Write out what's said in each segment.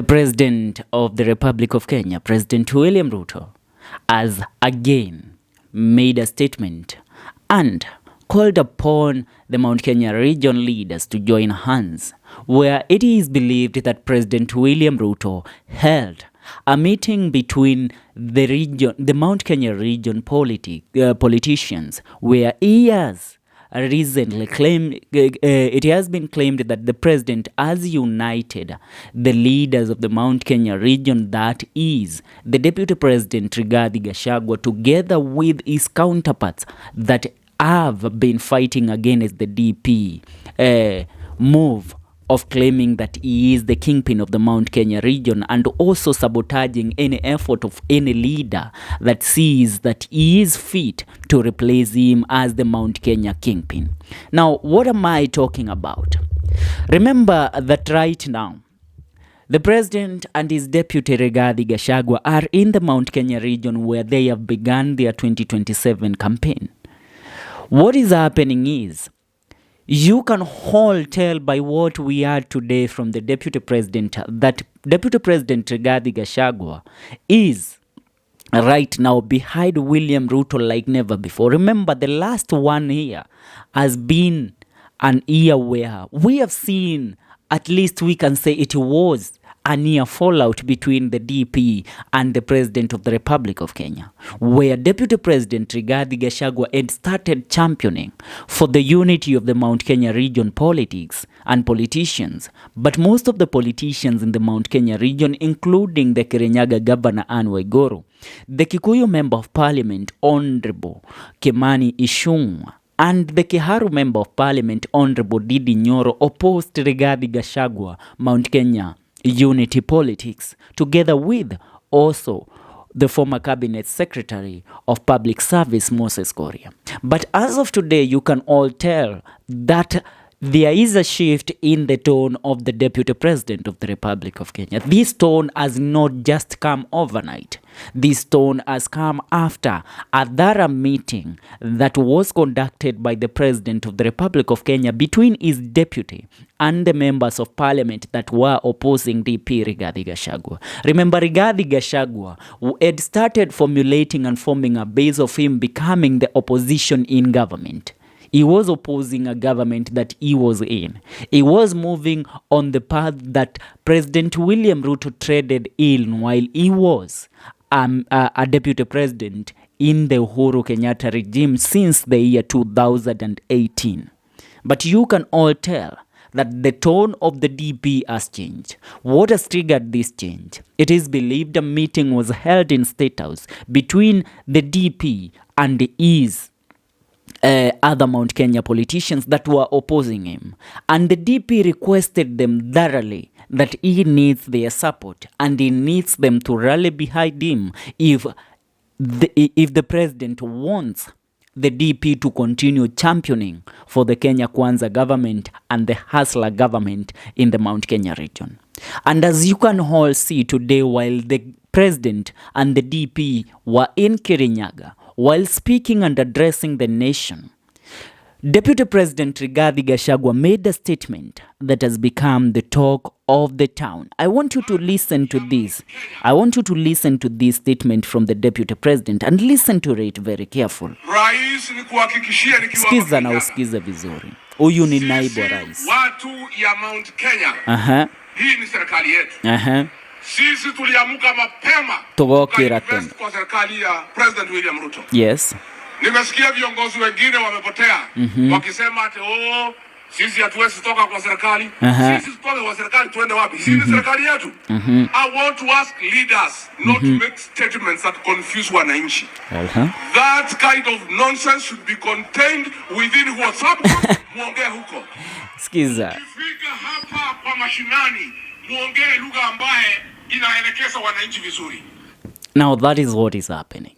The President of the Republic of Kenya, President William Ruto, has again made a statement and called upon the Mount Kenya region leaders to join hands, where it is believed that President William Ruto held a meeting between the Mount Kenya region politicians, where he has recently claimed, it has been claimed that the president has united the leaders of the Mount Kenya region, that is the Deputy President Rigathi Gachagua, together with his counterparts that have been fighting against the DP move of claiming that he is the kingpin of the Mount Kenya region, and also sabotaging any effort of any leader that sees that he is fit to replace him as the Mount Kenya kingpin. Now, what am I talking about? Remember that right now, the president and his deputy Rigathi Gachagua are in the Mount Kenya region, where they have begun their 2027 campaign. What is happening is, you can all tell by what we heard today from the Deputy President that Deputy President Rigathi Gachagua is right now behind William Ruto like never before. Remember, the last 1 year has been an year where we have seen, at least we can say it was a near fallout between the DP and the President of the Republic of Kenya, where Deputy President Rigathi Gachagua had started championing for the unity of the Mount Kenya region politics and politicians. But most of the politicians in the Mount Kenya region, including the Kirinyaga Governor WAIGURU, the Kikuyu Member of Parliament Honorable Ichugwah, and the Kiharu Member of Parliament Honorable Nyoro, opposed Rigathi Gachagua Mount Kenya unity politics, together with also the former cabinet secretary of public service Moses Koria. But as of today, you can all tell that there is a shift in the tone of the Deputy President of the Republic of Kenya. This tone has not just come overnight. This tone has come after a thorough meeting that was conducted by the President of the Republic of Kenya between his deputy and the members of parliament that were opposing DP Rigathi Gachagua. Remember, Rigathi Gachagua had started formulating and forming a base of him becoming the opposition in government. He was opposing a government that he was in. He was moving on the path that President William Ruto treaded in while he was a deputy president in the Uhuru Kenyatta regime since the year 2018. But you can all tell that the tone of the DP has changed. What has triggered this change? It is believed a meeting was held in State House between the DP and his other Mount Kenya politicians that were opposing him, and the DP requested them thoroughly that he needs their support and he needs them to rally behind him if the president wants the DP to continue championing for the Kenya Kwanza government and the Hustler government in the Mount Kenya region. And as you can all see today, while the president and the DP were in Kirinyaga, while speaking and addressing the nation, Deputy President Rigathi Gachagua made a statement that has become the talk of the town. I want you to listen to this. I want you to listen to this statement from the Deputy President and listen to it very careful. Sikiza na usikize vizuri. Huyu ni naibu wa rais. Watu ya Mount Kenya. Hii ni serikali yetu. Sisi tuliamuka mapema tugokira tena kwa serikali ya President William Ruto. Yes. Nimesikia viongozi wengine wamepotea wakisema ati sisi hatuwezi toka kwa serikali. Sisi tutoke kwa serikali tuende wapi? Sisi ni serikali yetu. I want to ask leaders not to make statements that confuse wananchi. That kind of nonsense should be contained within WhatsApp. Muongee huko. Sikiza. Ukifika hapa kwa mashinani, muongee lugha ambaye inaelekeza wananchi vizuri. Now that is what is happening.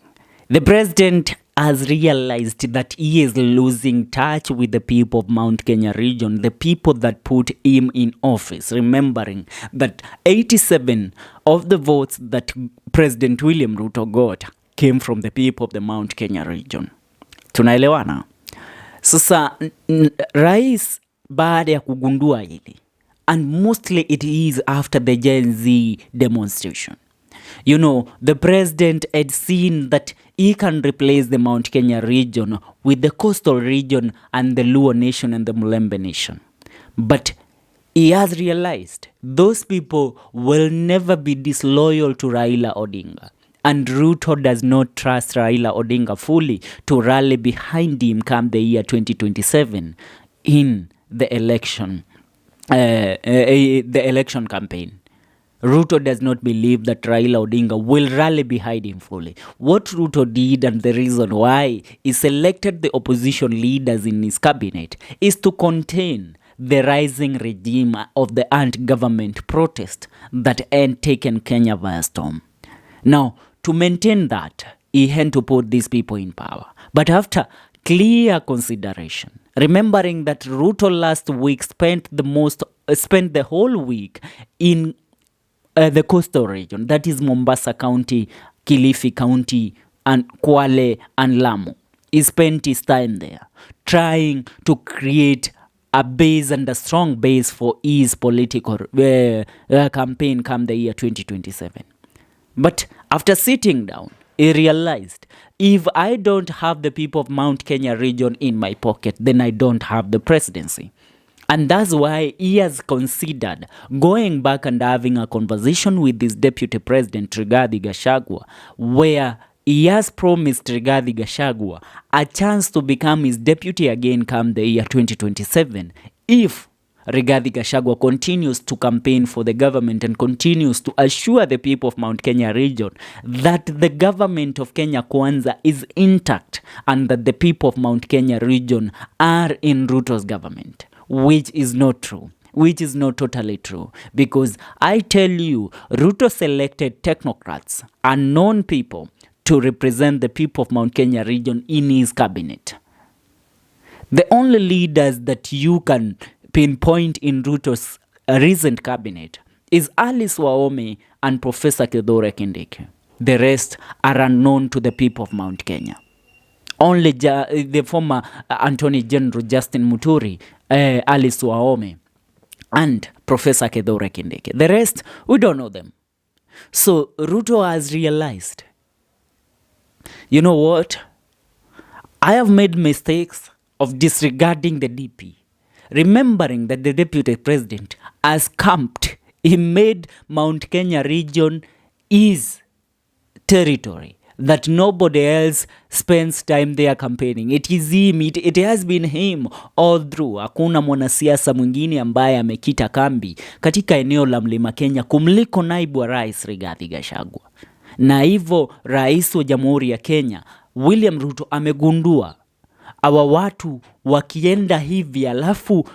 The president has realized that he is losing touch with the people of Mount Kenya region, the people that put him in office, remembering that 87 of the votes that President William Ruto got came from the people of the Mount Kenya region. Tunaelewana? Sasa rais baada ya kugundua hili and mostly it is after the Gen Z demonstration. You know, the president had seen that he can replace the Mount Kenya region with the coastal region and the Luo nation and the Mulembe nation. But he has realized those people will never be disloyal to Raila Odinga. And Ruto does not trust Raila Odinga fully to rally behind him come the year 2027 in the election campaign. Ruto does not believe that Raila Odinga will rally behind him fully. What Ruto did and the reason why he selected the opposition leaders in his cabinet is to contain the rising regime of the anti-government protest that had taken Kenya by storm. Now, to maintain that, he had to put these people in power. But after clear consideration, remembering that Ruto last week spent the whole week in the coastal region, that is Mombasa County, Kilifi County, and Kwale and Lamu. He spent his time there trying to create a base and a strong base for his political campaign come the year 2027. But after sitting down, he realized, if I don't have the people of Mount Kenya region in my pocket, then I don't have the presidency. And that's why he has considered going back and having a conversation with his deputy president, Rigathi Gachagua, where he has promised Rigathi Gachagua a chance to become his deputy again come the year 2027 if Rigathi Gachagua continues to campaign for the government and continues to assure the people of Mount Kenya region that the government of Kenya Kwanza is intact and that the people of Mount Kenya region are in Ruto's government, which is not true. Which is not totally true. Because I tell you, Ruto selected technocrats, unknown people, to represent the people of Mount Kenya region in his cabinet. The only leaders that you can pinpoint in Ruto's recent cabinet is Alice Wahome and Professor Kithure Kindiki. The rest are unknown to the people of Mount Kenya. Only the former Attorney General Justin Muturi, Alice Wahome, and Professor Kithure Kindiki. The rest, we don't know them. So Ruto has realized, you know what? I have made mistakes of disregarding the DP. Remembering that the deputy president has camped, he made Mount Kenya region his territory, that nobody else spends time there campaigning. It is him, it has been him all through. Hakuna mwanasiasa mwingine ambaye amekita kambi katika eneo la Mlima Kenya kumliko naibu wa rais Rigathi Gachagua. Na hivyo rais wa Jamhuri ya Kenya William Ruto amegundua awa watu wakienda hivi alafu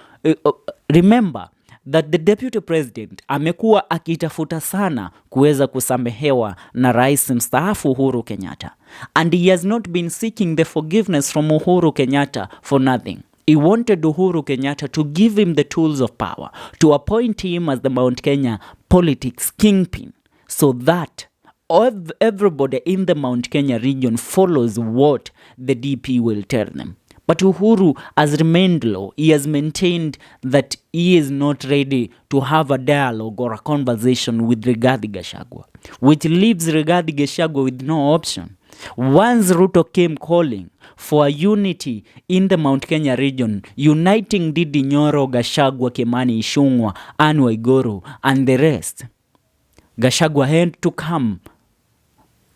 remember that the deputy president amekuwa akitafuta sana kuweza kusamehewa na rais mstaafu Uhuru Kenyatta, and he has not been seeking the forgiveness from Uhuru Kenyatta for nothing. He wanted Uhuru Kenyatta to give him the tools of power, to appoint him as the Mount Kenya politics kingpin, so that everybody in the Mount Kenya region follows what the DP will tell them. But Uhuru has remained low. He has maintained that he is not ready to have a dialogue or a conversation with Rigathi Gachagua, which leaves Rigathi Gachagua with no option. Once Ruto came calling for a unity in the Mount Kenya region, uniting NDIDI, Nyoro, Gachagua, Kimani, ICHUNGWAH, and WAIGURU, and the rest, Gachagua had to come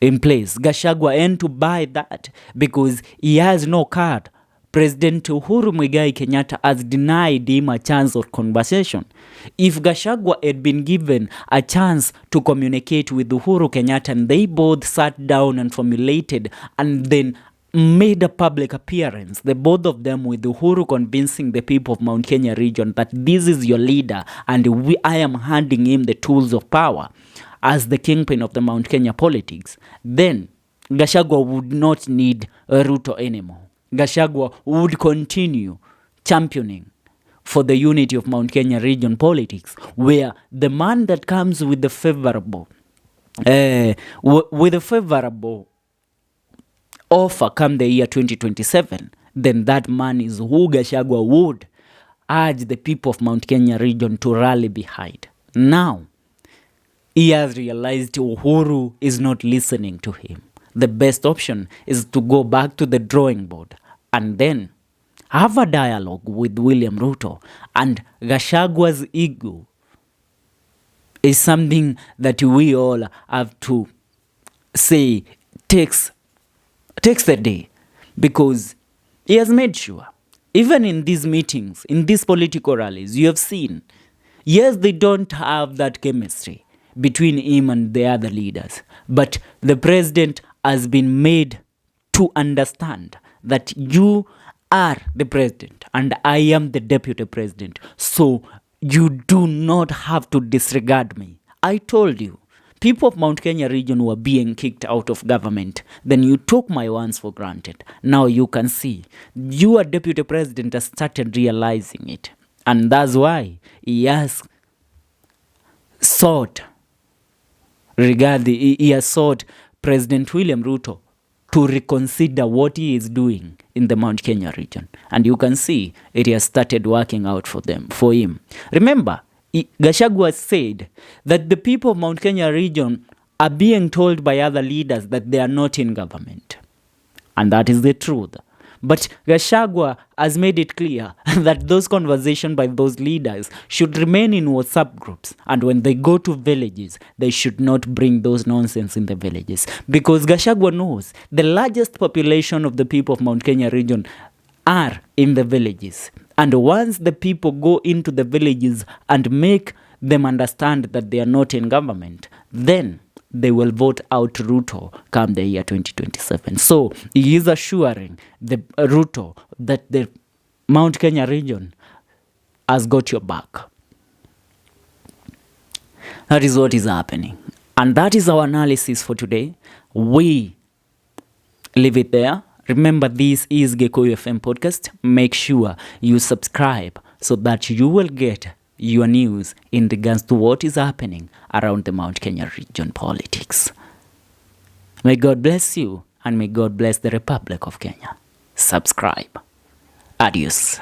in place. Gachagua had to buy that because he has no card. President Uhuru Muigai Kenyatta has denied him a chance of conversation. If Gachagua had been given a chance to communicate with Uhuru Kenyatta and they both sat down and formulated and then made a public appearance, the both of them, with Uhuru convincing the people of Mount Kenya region that this is your leader and I am handing him the tools of power as the kingpin of the Mount Kenya politics, then Gachagua would not need Ruto anymore. Gachagua would continue championing for the unity of Mount Kenya region politics, where the man that comes with the favorable offer come the year 2027, then that man is who Gachagua would urged the people of Mount Kenya region to rally behind. Now, he has realized Uhuru is not listening to him. The best option is to go back to the drawing board and then have a dialogue with William Ruto. And Gachagua's ego is something that we all have to say takes the day, because he has made sure, even in these meetings, in these political rallies, you have seen, yes, they don't have that chemistry between him and the other leaders, but the president has been made to understand that you are the president and I am the deputy president, so you do not have to disregard me. I told you, people of Mount Kenya region were being kicked out of government. Then you took my words for granted. Now you can see, your deputy president has started realizing it. And that's why he has sought Rigathi, he has sought President William Ruto to reconsider what he is doing in the Mount Kenya region. And you can see it has started working out for him. Remember, Gachagua said that the people of Mount Kenya region are being told by other leaders that they are not in government. And that is the truth. But Gachagua has made it clear that those conversations by those leaders should remain in WhatsApp groups. And when they go to villages, they should not bring those nonsense in the villages. Because Gachagua knows the largest population of the people of Mount Kenya region are in the villages. And once the people go into the villages and make them understand that they are not in government, then they will vote out Ruto come the year 2027. So he is assuring the Ruto that the Mount Kenya region has got your back. That is what is happening. And that is our analysis for today. We leave it there. Remember, this is Gikuyu FM podcast. Make sure you subscribe so that you will get your news in regards to what is happening around the Mount Kenya region politics. May God bless you and may God bless the Republic of Kenya. Subscribe. Adios.